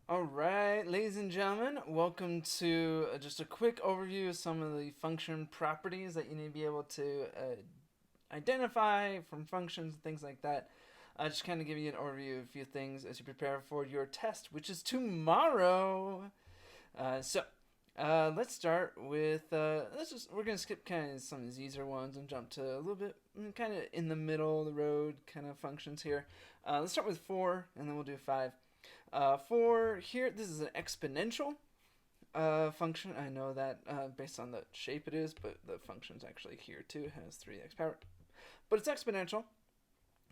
All right, ladies and gentlemen, welcome to just a quick overview of some of the function properties that you need to be able to identify from functions and things like that. Just kind of give you an overview of a few things as you prepare for your test, which is tomorrow. Let's start with we're gonna skip kind of some of these easier ones and jump to a little bit kind of in the middle of the road kind of functions here. Let's start with 4, and then we'll do 5. For here, this is an exponential function. I know that based on the shape it is, but the function's actually here too. It has 3x power. But it's exponential.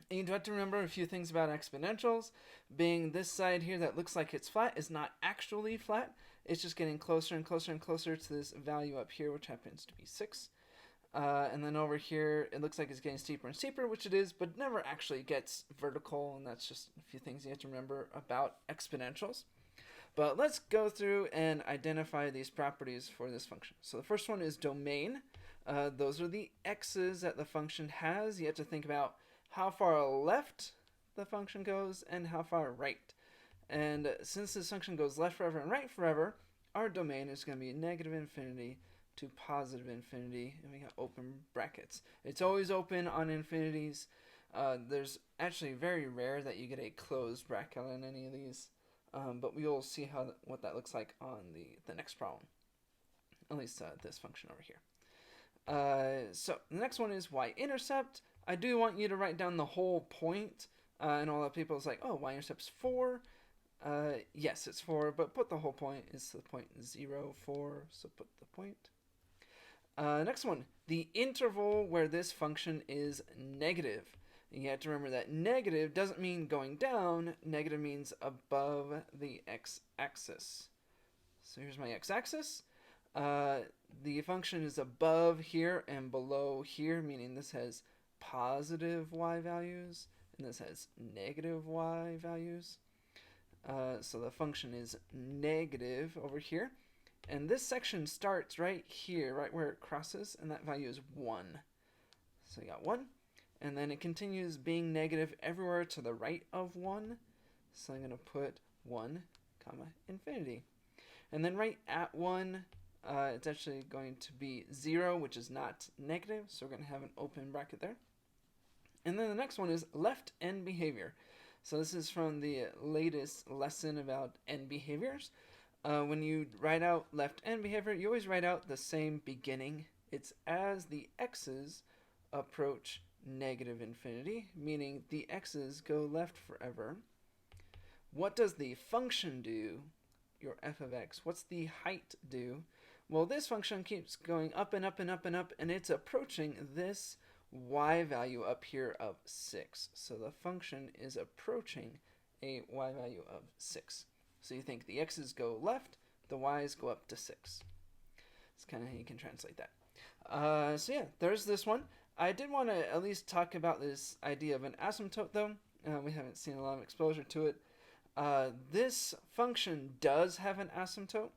And you do have to remember a few things about exponentials. Being this side here that looks like it's flat is not actually flat. It's just getting closer and closer and closer to this value up here, which happens to be 6. And then over here, it looks like it's getting steeper and steeper, which it is, but never actually gets vertical, and that's just a few things you have to remember about exponentials. But let's go through and identify these properties for this function. So the first one is domain. Those are the x's that the function has. You have to think about how far left the function goes and how far right. And since this function goes left forever and right forever, our domain is going to be negative infinity to positive infinity, and we got open brackets. It's always open on infinities. There's actually very rare that you get a closed bracket on any of these, but we will see what that looks like on the next problem, at least this function over here. So the next one is Y-intercept. I do want you to write down the whole point. And all the people is like, oh, Y-intercept's 4. Yes, it's 4, but put the whole point. It's the point 0, 4, so put the point. Next one, the interval where this function is negative. And you have to remember that negative doesn't mean going down. Negative means above the x-axis. So here's my x-axis. The function is above here and below here, meaning this has positive y values and this has negative y values. So the function is negative over here. And this section starts right here, right where it crosses, and that value is 1. So you got 1. And then it continues being negative everywhere to the right of 1. So I'm going to put 1, comma, infinity. And then right at 1, it's actually going to be 0, which is not negative, so we're going to have an open bracket there. And then the next one is left end behavior. So this is from the latest lesson about end behaviors. When you write out left end behavior, you always write out the same beginning. It's as the x's approach negative infinity, meaning the x's go left forever. What does the function do? Your f of x. What's the height do? Well, this function keeps going up and up and up and up, and it's approaching this y value up here of 6. So the function is approaching a y value of 6. So you think the x's go left, the y's go up to 6. That's kind of how you can translate that. So yeah, there's this one. I did want to at least talk about this idea of an asymptote, though. We haven't seen a lot of exposure to it. This function does have an asymptote,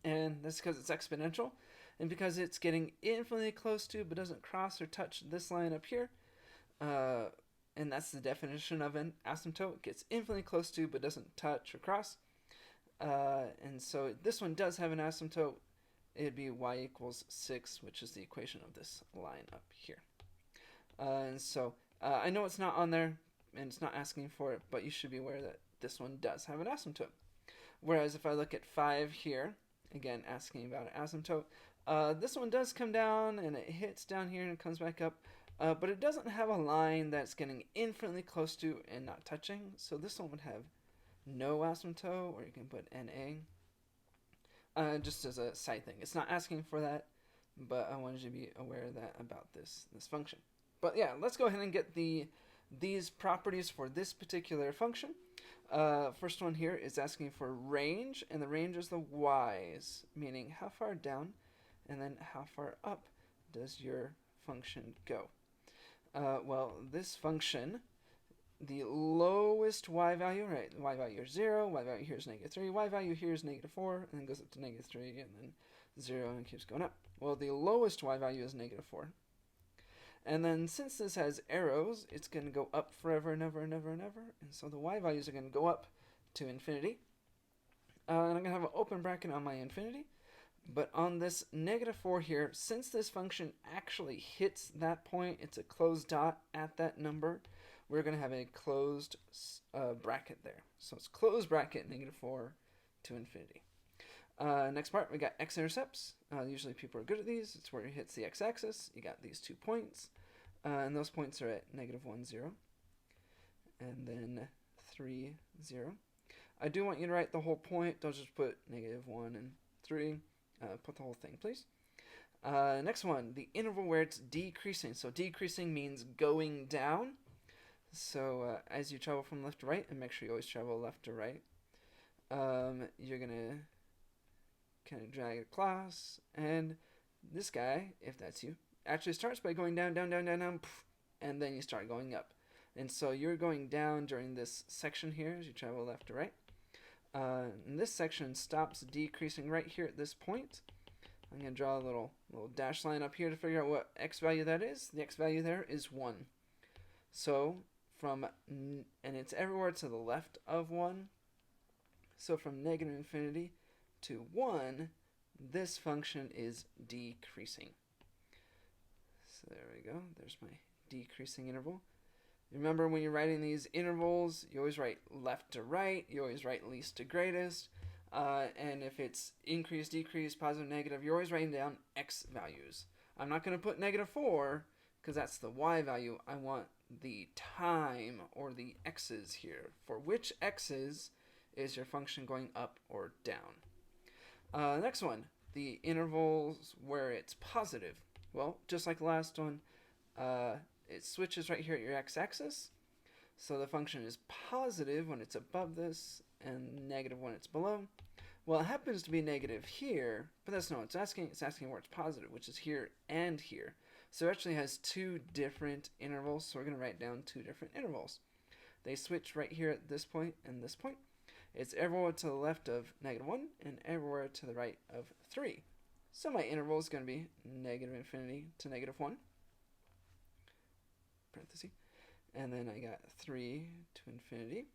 and that's because it's exponential, and because it's getting infinitely close to but doesn't cross or touch this line up here. And that's the definition of an asymptote. It gets infinitely close to but doesn't touch or cross. And so this one does have an asymptote. It'd be y equals 6, which is the equation of this line up here. And so I know it's not on there, and it's not asking for it, but you should be aware that this one does have an asymptote. Whereas if I look at 5 here, again asking about an asymptote, this one does come down, and it hits down here and comes back up. But it doesn't have a line that's getting infinitely close to and not touching. So this one would have no asymptote, or you can put NA. Just as a side thing. It's not asking for that, but I wanted you to be aware of that about this function. But yeah, let's go ahead and get these properties for this particular function. First one here is asking for range, and the range is the y's, meaning how far down and then how far up does your function go. Well, this function, the lowest y value, right, y value is 0, y value here is negative 3, y value here is negative 4, and then goes up to negative 3, and then 0, and keeps going up. Well, the lowest y value is negative 4. And then since this has arrows, it's going to go up forever and ever and ever and ever. And so the y values are going to go up to infinity. And I'm going to have an open bracket on my infinity. But on this -4 here, since this function actually hits that point, it's a closed dot at that number, we're going to have a closed bracket there. So it's closed bracket -4 to infinity. Next part, we got X-Intercepts. Usually people are good at these. It's where it hits the x-axis. You got these 2 points. And those points are at -1, 0. And then 3, 0. I do want you to write the whole point. Don't just put -1 and 3. Put the whole thing, please. Next one, the interval where it's decreasing. So decreasing means going down. So as you travel from left to right, and make sure you always travel left to right, you're going to kind of drag it across. And this guy, if that's you, actually starts by going down, down, down, down, down, and then you start going up. And so you're going down during this section here as you travel left to right. And this section stops decreasing right here at this point. I'm going to draw a little dash line up here to figure out what x value that is. The x value there is 1. So and it's everywhere to the left of 1. So from -infinity to 1, this function is decreasing. So there we go. There's my decreasing interval. Remember, when you're writing these intervals, you always write left to right. You always write least to greatest. And if it's increase, decrease, positive, negative, you're always writing down x values. I'm not going to put -4 because that's the y value. I want the time or the x's here. For which x's is your function going up or down? Next one, the intervals where it's positive. Well, just like the last one, it switches right here at your x-axis. So the function is positive when it's above this and negative when it's below. Well, it happens to be negative here, but that's not what it's asking. It's asking where it's positive, which is here and here. So it actually has 2 different intervals, so we're going to write down 2 different intervals. They switch right here at this point and this point. It's everywhere to the left of -1 and everywhere to the right of 3. So my interval is going to be -infinity to -1. Parenthesis. And then I got 3 to infinity.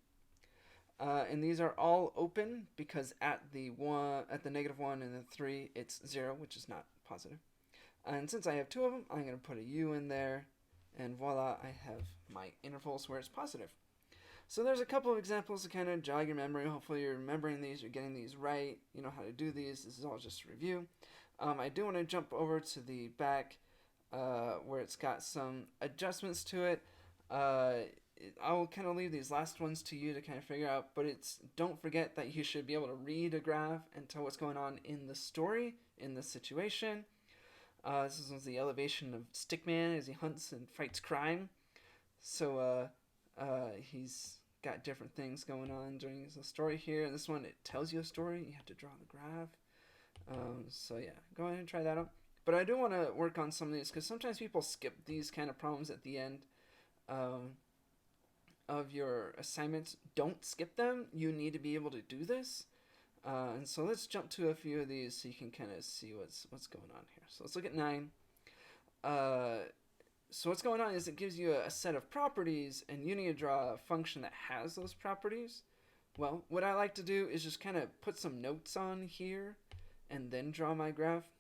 And these are all open because at the -1 and the 3, it's 0, which is not positive. And since I have 2 of them, I'm going to put a u in there, and voila, I have my intervals where it's positive. So there's a couple of examples to kind of jog your memory. Hopefully you're remembering these, you're getting these right, you know how to do these. This is all just a review. I do want to jump over to the back where it's got some adjustments to it. I'll kind of leave these last ones to you to kind of figure out, but don't forget that you should be able to read a graph and tell what's going on in the story, in the situation. This is the elevation of Stickman as he hunts and fights crime. So he's got different things going on during the story here. This one, it tells you a story. You have to draw the graph. So yeah, go ahead and try that out. But I do want to work on some of these because sometimes people skip these kind of problems at the end of your assignments. Don't skip them. You need to be able to do this. And so let's jump to a few of these so you can kind of see what's going on here. So let's look at 9. So what's going on is it gives you a set of properties, and you need to draw a function that has those properties. Well, what I like to do is just kind of put some notes on here and then draw my graph.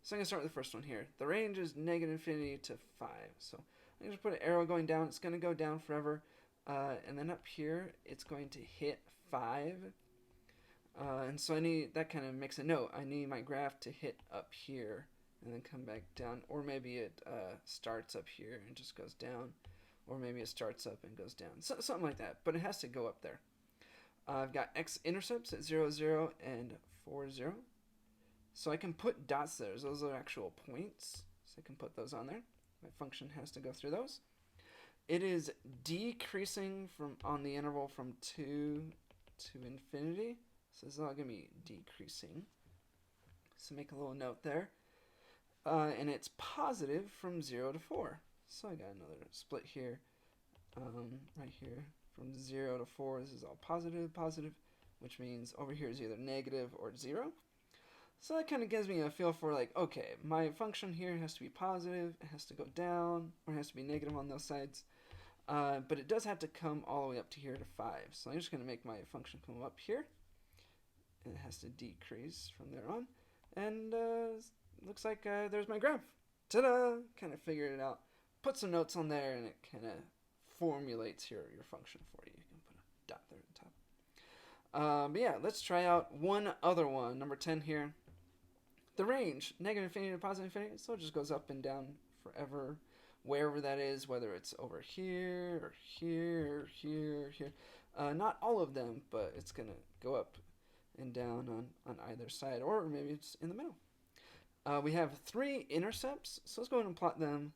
So I'm going to start with the first one here. The range is -infinity to 5. So I'm going to put an arrow going down. It's going to go down forever. And then up here, it's going to hit 5. And so that kind of makes a note. I need my graph to hit up here and then come back down. Or maybe it starts up here and just goes down. Or maybe it starts up and goes down. Something like that. But it has to go up there. I've got X-Intercepts at 0, 0, and 4, 0. So I can put dots there. Those are actual points. So I can put those on there. My function has to go through those. It is decreasing on the interval from 2 to infinity. So this is all going to be decreasing. So make a little note there. And it's positive from 0 to 4. So I got another split here. Right here. From 0 to 4, this is all positive, positive. Which means over here is either negative or 0. So that kind of gives me a feel for like, okay, my function here has to be positive. It has to go down. Or it has to be negative on those sides. But it does have to come all the way up to here to 5. So I'm just going to make my function come up here. and it has to decrease from there on. And looks like there's my graph. Ta-da! Kind of figured it out. Put some notes on there, and it kind of formulates your function for you. You can put a dot there at the top. But yeah, let's try out one other one. Number 10 here. The range, negative infinity to positive infinity, so it just goes up and down forever, wherever that is, whether it's over here, or here, or here, or here. Not all of them, but it's going to go up and down on either side, or maybe it's in the middle. We have 3 intercepts, so let's go ahead and plot them.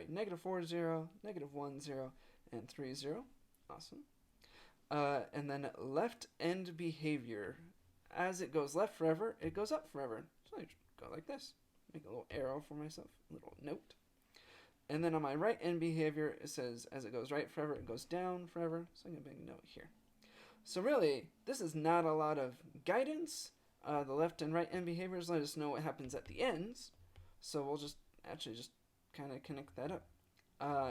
Negative 4, 0, negative 1, 0, and 3, 0. Awesome. And then left end behavior. As it goes left forever, it goes up forever. So I just go like this. Make a little arrow for myself, a little note. And then on my right end behavior, it says as it goes right forever, it goes down forever. So I'm going to make a note here. So really, this is not a lot of guidance. The left and right end behaviors let us know what happens at the ends. So we'll just kind of connect that up.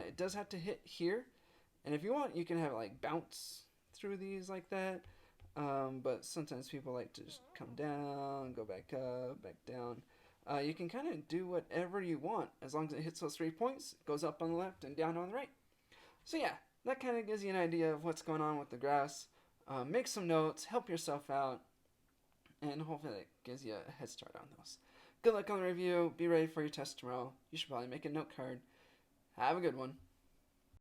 It does have to hit here. And if you want, you can have it like bounce through these like that. But sometimes people like to just come down, go back up, back down. You can kind of do whatever you want as long as it hits those 3 points. It goes up on the left and down on the right. So yeah, that kind of gives you an idea of what's going on with the graphs. Make some notes, help yourself out, and hopefully it gives you a head start on those. Good luck on the review. Be ready for your test tomorrow. You should probably make a note card. Have a good one.